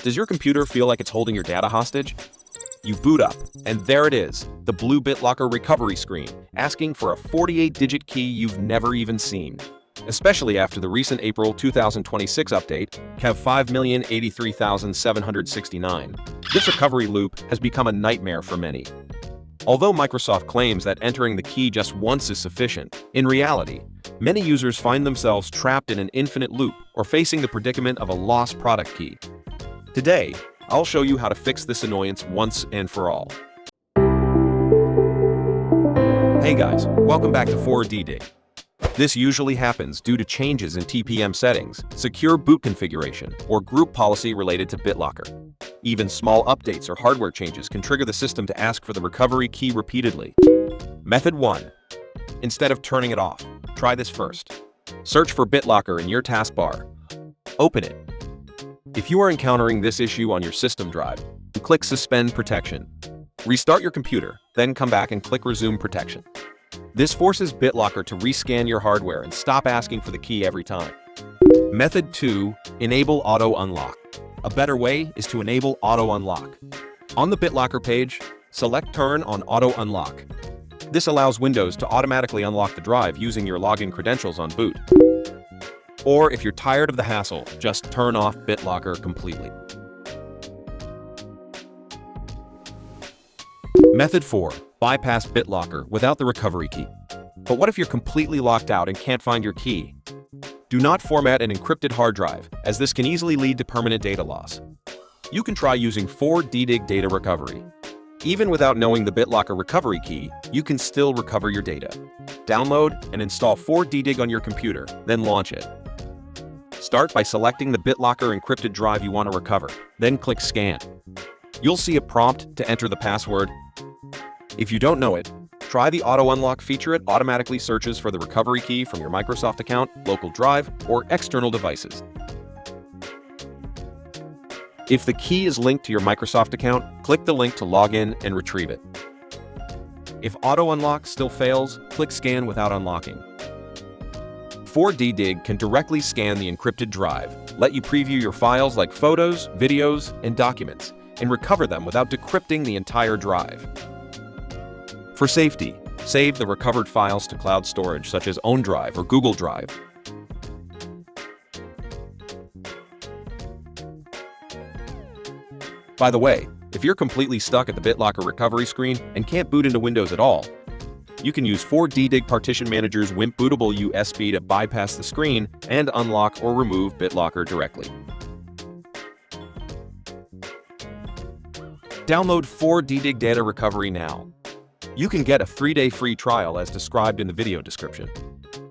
Does your computer feel like it's holding your data hostage? You boot up, and there it is, the blue BitLocker recovery screen, asking for a 48-digit key you've never even seen. Especially after the recent April 2026 update, KB5083769. This recovery loop has become a nightmare for many. Although Microsoft claims that entering the key just once is sufficient, in reality, many users find themselves trapped in an infinite loop or facing the predicament of a lost product key. Today, I'll show you how to fix this annoyance once and for all. Hey guys, welcome back to 4DDig. This usually happens due to changes in TPM settings, secure boot configuration, or group policy related to BitLocker. Even small updates or hardware changes can trigger the system to ask for the recovery key repeatedly. Method 1. Instead of turning it off, try this first. Search for BitLocker in your taskbar. Open it. If you are encountering this issue on your system drive, click Suspend Protection. Restart your computer, then come back and click Resume Protection. This forces BitLocker to rescan your hardware and stop asking for the key every time. Method 2. Enable Auto Unlock. A better way is to enable Auto Unlock. On the BitLocker page, select Turn on Auto Unlock. This allows Windows to automatically unlock the drive using your login credentials on boot. Or if you're tired of the hassle, just turn off BitLocker completely. Method 4. Bypass BitLocker without the recovery key. But what if you're completely locked out and can't find your key? Do not format an encrypted hard drive, as this can easily lead to permanent data loss. You can try using 4DDig data recovery. Even without knowing the BitLocker recovery key, you can still recover your data. Download and install 4DDig on your computer, then launch it. Start by selecting the BitLocker encrypted drive you want to recover, then click Scan. You'll see a prompt to enter the password. If you don't know it, try the Auto Unlock feature. It automatically searches for the recovery key from your Microsoft account, local drive, or external devices. If the key is linked to your Microsoft account, click the link to log in and retrieve it. If Auto Unlock still fails, click Scan without unlocking. 4DDig can directly scan the encrypted drive, let you preview your files like photos, videos, and documents, and recover them without decrypting the entire drive. For safety, save the recovered files to cloud storage such as OneDrive or Google Drive. By the way, if you're completely stuck at the BitLocker recovery screen and can't boot into Windows at all, you can use 4DDig Partition Manager's WIMP bootable USB to bypass the screen and unlock or remove BitLocker directly. Download 4DDig Data Recovery now. You can get a 3-day free trial as described in the video description.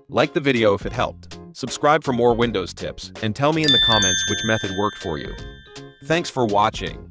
Like the video if it helped, subscribe for more Windows tips, and tell me in the comments which method worked for you. Thanks for watching.